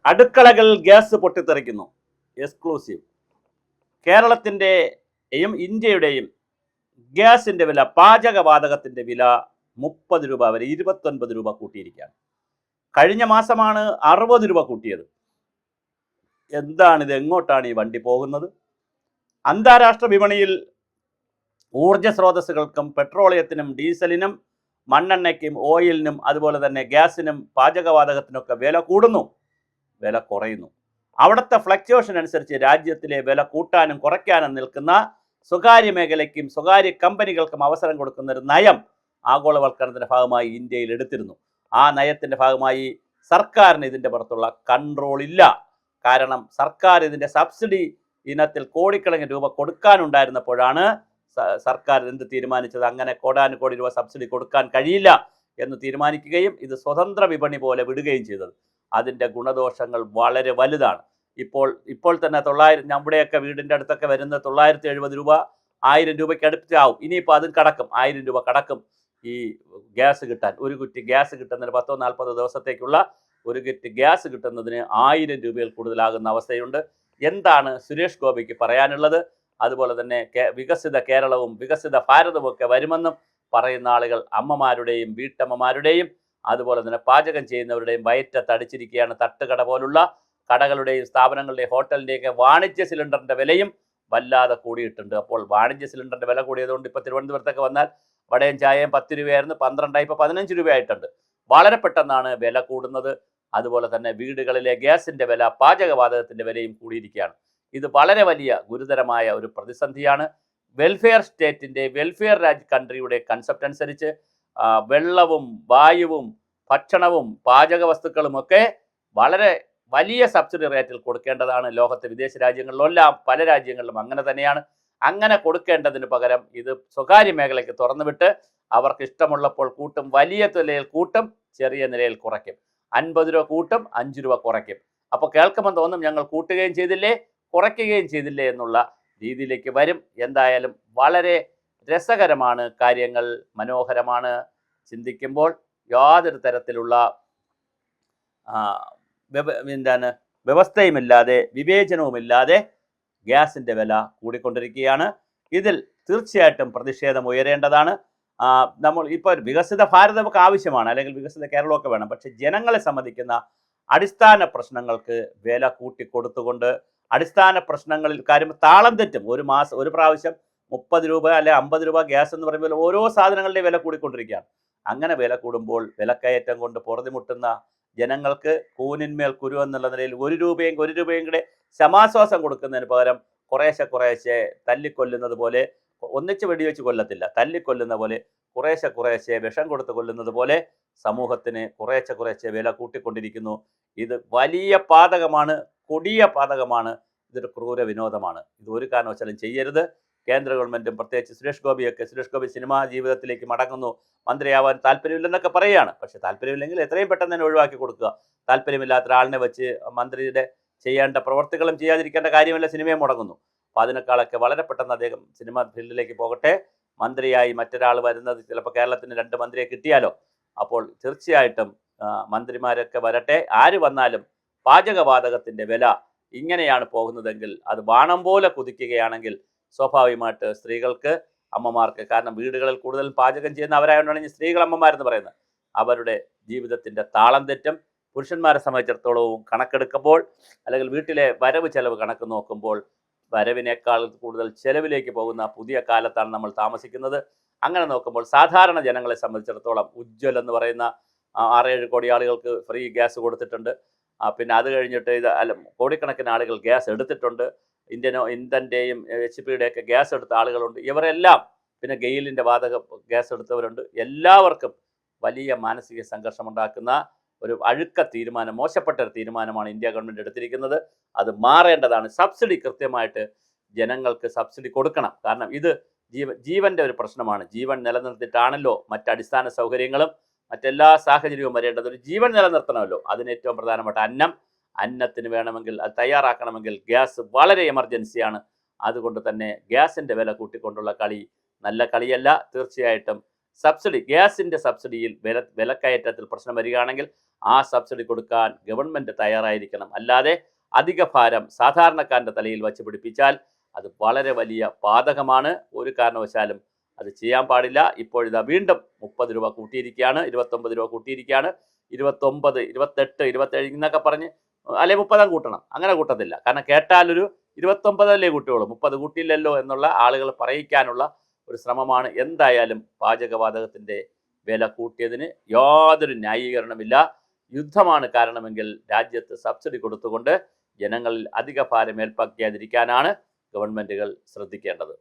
അടുക്കളകൾ gas പൊട്ടിത്തെറിക്കുന്നു. Exclusive. കേരളത്തിൻ്റെയും ഇന്ത്യയുടെയും ഗ്യാസിൻ്റെ വില, പാചകവാതകത്തിൻ്റെ വില 30 രൂപ വരെ 29 രൂപ കൂട്ടിയിരിക്കുകയാണ്. കഴിഞ്ഞ മാസമാണ് 60 രൂപ കൂട്ടിയത്. എന്താണിത്? എങ്ങോട്ടാണ് ഈ വണ്ടി പോകുന്നത്? അന്താരാഷ്ട്ര വിപണിയിൽ ഊർജ സ്രോതസ്സുകൾക്കും പെട്രോളിയത്തിനും ഡീസലിനും മണ്ണെണ്ണയ്ക്കും ഓയിലിനും അതുപോലെ തന്നെ ഗ്യാസിനും പാചകവാതകത്തിനൊക്കെ വില കൂടുന്നു, വില കുറയുന്നു. അവിടുത്തെ ഫ്ലക്ച്വേഷൻ അനുസരിച്ച് രാജ്യത്തിലെ വില കൂട്ടാനും കുറയ്ക്കാനും നിൽക്കുന്ന സ്വകാര്യ മേഖലയ്ക്കും സ്വകാര്യ കമ്പനികൾക്കും അവസരം കൊടുക്കുന്ന ഒരു നയം ആഗോളവൽക്കരണത്തിൻ്റെ ഭാഗമായി ഇന്ത്യയിൽ എടുത്തിരുന്നു. ആ നയത്തിൻ്റെ ഭാഗമായി സർക്കാരിന് ഇതിൻ്റെ പുറത്തുള്ള കൺട്രോൾ ഇല്ല. കാരണം സർക്കാർ ഇതിൻ്റെ സബ്സിഡി ഇനത്തിൽ കോടിക്കണക്കിന് രൂപ കൊടുക്കാനുണ്ടായിരുന്നപ്പോഴാണ് സർക്കാർ എന്ത് തീരുമാനിച്ചത്? അങ്ങനെ കോടാനുകോടി രൂപ സബ്സിഡി കൊടുക്കാൻ കഴിയില്ല എന്ന് തീരുമാനിക്കുകയും ഇത് സ്വതന്ത്ര വിപണി പോലെ വിടുകയും ചെയ്തത്. അതിൻ്റെ ഗുണദോഷങ്ങൾ വളരെ വലുതാണ്. ഇപ്പോൾ തന്നെ 900, നമ്മുടെയൊക്കെ വീടിൻ്റെ അടുത്തൊക്കെ വരുന്ന 970 രൂപ 1000 രൂപയ്ക്ക് അടുപ്പിച്ചാവും. ഇനിയിപ്പോൾ അതും കടക്കും, 1000 രൂപ കടക്കും ഈ ഗ്യാസ് കിട്ടാൻ. ഒരു കുറ്റി ഗ്യാസ് കിട്ടുന്നതിന് 10-40 ദിവസത്തേക്കുള്ള ഒരു കുറ്റി ഗ്യാസ് കിട്ടുന്നതിന് 1000 രൂപയിൽ കൂടുതലാകുന്ന അവസ്ഥയുണ്ട്. എന്താണ് സുരേഷ് ഗോപിക്ക് പറയാനുള്ളത്? അതുപോലെ തന്നെ വികസിത കേരളവും വികസിത ഭാരതവും ഒക്കെ വരുമെന്നും പറയുന്ന ആളുകൾ അമ്മമാരുടെയും വീട്ടമ്മമാരുടെയും അതുപോലെ തന്നെ പാചകം ചെയ്യുന്നവരുടെയും വയറ്റത്തടിച്ചിരിക്കുകയാണ്. തട്ടുകട പോലുള്ള കടകളുടെയും സ്ഥാപനങ്ങളുടെയും ഹോട്ടലിൻ്റെയൊക്കെ വാണിജ്യ സിലിണ്ടറിൻ്റെ വിലയും വല്ലാതെ കൂടിയിട്ടുണ്ട്. അപ്പോൾ വാണിജ്യ സിലിണ്ടറിൻ്റെ വില കൂടിയതുകൊണ്ട് ഇപ്പോൾ തിരുവനന്തപുരത്തൊക്കെ വന്നാൽ വടയും ചായയും 10 രൂപയായിരുന്നു, 12, ഇപ്പോൾ 15 രൂപയായിട്ടുണ്ട്. വളരെ പെട്ടെന്നാണ് വില കൂടുന്നത്. അതുപോലെ തന്നെ വീടുകളിലെ ഗ്യാസിൻ്റെ വില, പാചകവാതകത്തിൻ്റെ വിലയും കൂടിയിരിക്കുകയാണ്. ഇത് വളരെ വലിയ ഗുരുതരമായ ഒരു പ്രതിസന്ധിയാണ്. വെൽഫെയർ സ്റ്റേറ്റിൻ്റെ, വെൽഫെയർ കൺട്രിയുടെ കൺസെപ്റ്റ് അനുസരിച്ച് വെള്ളവും വായുവും ഭക്ഷണവും പാചക വസ്തുക്കളുമൊക്കെ വളരെ വലിയ സബ്സിഡി റേറ്റിൽ കൊടുക്കേണ്ടതാണ്. ലോകത്തെ വിദേശ രാജ്യങ്ങളിലെല്ലാം പല രാജ്യങ്ങളിലും അങ്ങനെ തന്നെയാണ്. അങ്ങനെ കൊടുക്കേണ്ടതിന് പകരം ഇത് സ്വകാര്യ മേഖലയ്ക്ക് തുറന്നുവിട്ട് അവർക്ക് ഇഷ്ടമുള്ളപ്പോൾ കൂട്ടും, വലിയ നിലയിൽ കൂട്ടും, ചെറിയ നിലയിൽ കുറയ്ക്കും. 50 രൂപ കൂട്ടും, 5 രൂപ കുറയ്ക്കും. അപ്പോൾ കേൾക്കുമ്പോൾ തോന്നും ഞങ്ങൾ കൂട്ടുകയും ചെയ്തില്ലേ കുറയ്ക്കുകയും ചെയ്തില്ലേ എന്നുള്ള രീതിയിലേക്ക് വരും. എന്തായാലും വളരെ രസകരമാണ് കാര്യങ്ങൾ, മനോഹരമാണ്. ചിന്തിക്കുമ്പോൾ യാതൊരു തരത്തിലുള്ള വ്യവസ്ഥയുമില്ലാതെ വിവേചനവുമില്ലാതെ ഗ്യാസിൻ്റെ വില കൂടിക്കൊണ്ടിരിക്കുകയാണ്. ഇതിൽ തീർച്ചയായിട്ടും പ്രതിഷേധം ഉയരേണ്ടതാണ്. നമ്മൾ ഇപ്പോൾ വികസിത ഭാരതമൊക്കെ ആവശ്യമാണ്, അല്ലെങ്കിൽ വികസിത കേരളമൊക്കെ വേണം. പക്ഷെ ജനങ്ങളെ സംബന്ധിക്കുന്ന അടിസ്ഥാന പ്രശ്നങ്ങൾക്ക് വില കൂട്ടിക്കൊടുത്തുകൊണ്ട് അടിസ്ഥാന പ്രശ്നങ്ങളിൽ കാര്യം താളം തെറ്റും. ഒരു പ്രാവശ്യം 30 രൂപ അല്ലെ 50 രൂപ ഗ്യാസ് എന്ന് പറയുമ്പോൾ ഓരോ സാധനങ്ങളുടെയും വില കൂടിക്കൊണ്ടിരിക്കുകയാണ്. അങ്ങനെ വില കൂടുമ്പോൾ വിലക്കയറ്റം കൊണ്ട് പൊറുതിമുട്ടുന്ന ജനങ്ങൾക്ക് കൂനിന്മേൽ കുരു എന്നുള്ള നിലയിൽ 1 രൂപയും കൂടെ സമാശ്വാസം കൊടുക്കുന്നതിന് പകരം കുറേശ്ശെ തല്ലിക്കൊല്ലുന്നത് പോലെ, ഒന്നിച്ച് വെടിവെച്ച് കൊല്ലത്തില്ല, തല്ലിക്കൊല്ലുന്ന പോലെ കുറേശ്ശെ വിഷം കൊടുത്ത് കൊല്ലുന്നത് പോലെ സമൂഹത്തിന് കുറേശ്ശെ വില കൂട്ടിക്കൊണ്ടിരിക്കുന്നു. ഇത് വലിയ പാതകമാണ്, കൊടിയ പാതകമാണ്. ഇതൊരു ക്രൂര വിനോദമാണ്. ഇത് ഒരു കാരണവശാലും ചെയ്യരുത്. കേന്ദ്ര ഗവൺമെൻറ്റും പ്രത്യേകിച്ച് സുരേഷ് ഗോപി സിനിമാ ജീവിതത്തിലേക്ക് മടങ്ങുന്നു, മന്ത്രിയാവാൻ താല്പര്യമില്ലെന്നൊക്കെ പറയുകയാണ്. പക്ഷേ താല്പര്യമില്ലെങ്കിൽ എത്രയും പെട്ടെന്ന് തന്നെ ഒഴിവാക്കി കൊടുക്കുക. താല്പര്യമില്ലാത്ത ഒരാളിനെ വെച്ച് മന്ത്രിയുടെ ചെയ്യേണ്ട പ്രവർത്തികളും ചെയ്യാതിരിക്കേണ്ട കാര്യമല്ല, സിനിമയെ മുടങ്ങുന്നു. അപ്പോൾ അതിനേക്കാളൊക്കെ വളരെ പെട്ടെന്ന് അദ്ദേഹം സിനിമ ഫീൽഡിലേക്ക് പോകട്ടെ. മന്ത്രിയായി മറ്റൊരാൾ വരുന്നത് ചിലപ്പോൾ കേരളത്തിന് 2 മന്ത്രിയെ കിട്ടിയാലോ. അപ്പോൾ തീർച്ചയായിട്ടും മന്ത്രിമാരൊക്കെ വരട്ടെ. ആര് വന്നാലും പാചകവാതകത്തിൻ്റെ വില ഇങ്ങനെയാണ് പോകുന്നതെങ്കിൽ, അത് ബാണം പോലെ കുതിക്കുകയാണെങ്കിൽ സ്വാഭാവികമായിട്ട് സ്ത്രീകൾക്ക്, അമ്മമാർക്ക്, കാരണം വീടുകളിൽ കൂടുതൽ പാചകം ചെയ്യുന്ന അവരായതുകൊണ്ടാണ് സ്ത്രീകൾ അമ്മമാരെന്ന് പറയുന്നത്, അവരുടെ ജീവിതത്തിൻ്റെ താളം തെറ്റും. പുരുഷന്മാരെ സംബന്ധിച്ചിടത്തോളവും കണക്കെടുക്കുമ്പോൾ, അല്ലെങ്കിൽ വീട്ടിലെ വരവ് ചെലവ് കണക്ക് നോക്കുമ്പോൾ വരവിനേക്കാൾ കൂടുതൽ ചെലവിലേക്ക് പോകുന്ന പുതിയ കാലത്താണ് നമ്മൾ താമസിക്കുന്നത്. അങ്ങനെ നോക്കുമ്പോൾ സാധാരണ ജനങ്ങളെ സംബന്ധിച്ചിടത്തോളം ഉജ്ജ്വൽ എന്ന് പറയുന്ന 6-7 കോടി ആളുകൾക്ക് ഫ്രീ ഗ്യാസ് കൊടുത്തിട്ടുണ്ട്. പിന്നെ അത് കഴിഞ്ഞിട്ട് കോടിക്കണക്കിന് ആളുകൾ ഗ്യാസ് എടുത്തിട്ടുണ്ട്. ഇന്ധൻ്റെയും HP-യുടെയൊക്കെ ഗ്യാസ് എടുത്ത ആളുകളുണ്ട്. ഇവരെല്ലാം, പിന്നെ ഗെയിലിൻ്റെ വാതക ഗ്യാസ് എടുത്തവരുണ്ട്. എല്ലാവർക്കും വലിയ മാനസിക സംഘർഷമുണ്ടാക്കുന്ന ഒരു അഴുക്ക തീരുമാനം, മോശപ്പെട്ട ഒരു തീരുമാനമാണ് ഇന്ത്യ ഗവൺമെൻറ് എടുത്തിരിക്കുന്നത്. അത് മാറേണ്ടതാണ്. സബ്സിഡി കൃത്യമായിട്ട് ജനങ്ങൾക്ക് സബ്സിഡി കൊടുക്കണം. കാരണം ഇത് ജീവൻ്റെ ഒരു പ്രശ്നമാണ്. ജീവൻ നിലനിർത്തിയിട്ടാണല്ലോ മറ്റടിസ്ഥാന സൗകര്യങ്ങളും മറ്റെല്ലാ സാഹചര്യവും വരേണ്ടത്. ഒരു ജീവൻ നിലനിർത്തണമല്ലോ. അതിന് ഏറ്റവും പ്രധാനപ്പെട്ട അന്നത്തിന് വേണമെങ്കിൽ, അത് തയ്യാറാക്കണമെങ്കിൽ ഗ്യാസ് വളരെ എമർജൻസിയാണ്. അതുകൊണ്ട് തന്നെ ഗ്യാസിൻ്റെ വില കൂട്ടിക്കൊണ്ടുള്ള കളി നല്ല കളിയല്ല. തീർച്ചയായിട്ടും സബ്സിഡി, ഗ്യാസിൻ്റെ സബ്സിഡിയിൽ വിലക്കയറ്റത്തിൽ പ്രശ്നം വരികയാണെങ്കിൽ ആ സബ്സിഡി കൊടുക്കാൻ ഗവൺമെൻറ് തയ്യാറായിരിക്കണം. അല്ലാതെ അധിക ഭാരം സാധാരണക്കാരൻ്റെ തലയിൽ വച്ച് പിടിപ്പിച്ചാൽ അത് വളരെ വലിയ ബാധകമാണ്. ഒരു കാരണവശാലും അത് ചെയ്യാൻ പാടില്ല. ഇപ്പോഴിതാ വീണ്ടും 30 രൂപ കൂട്ടിയിരിക്കുകയാണ്, 29 രൂപ കൂട്ടിയിരിക്കുകയാണ്. 29, 28, 27 എന്നൊക്കെ പറഞ്ഞ് അല്ലെ 30 കൂട്ടണം. അങ്ങനെ കൂട്ടത്തില്ല. കാരണം കേട്ടാലൊരു 29 കൂട്ടുകയുള്ളൂ, 30 കൂട്ടിയില്ലല്ലോ എന്നുള്ള ആളുകൾ പറയിക്കാനുള്ള ഒരു ശ്രമമാണ്. എന്തായാലും പാചകവാതകത്തിൻ്റെ വില കൂട്ടിയതിന് യാതൊരു ന്യായീകരണമില്ല. യുദ്ധമാണ് കാരണമെങ്കിൽ രാജ്യത്ത് സബ്സിഡി കൊടുത്തുകൊണ്ട് ജനങ്ങളിൽ അധിക ഭാരം ഏൽപ്പാക്കാതിരിക്കാനാണ് ഗവൺമെൻറ്റുകൾ ശ്രദ്ധിക്കേണ്ടത്.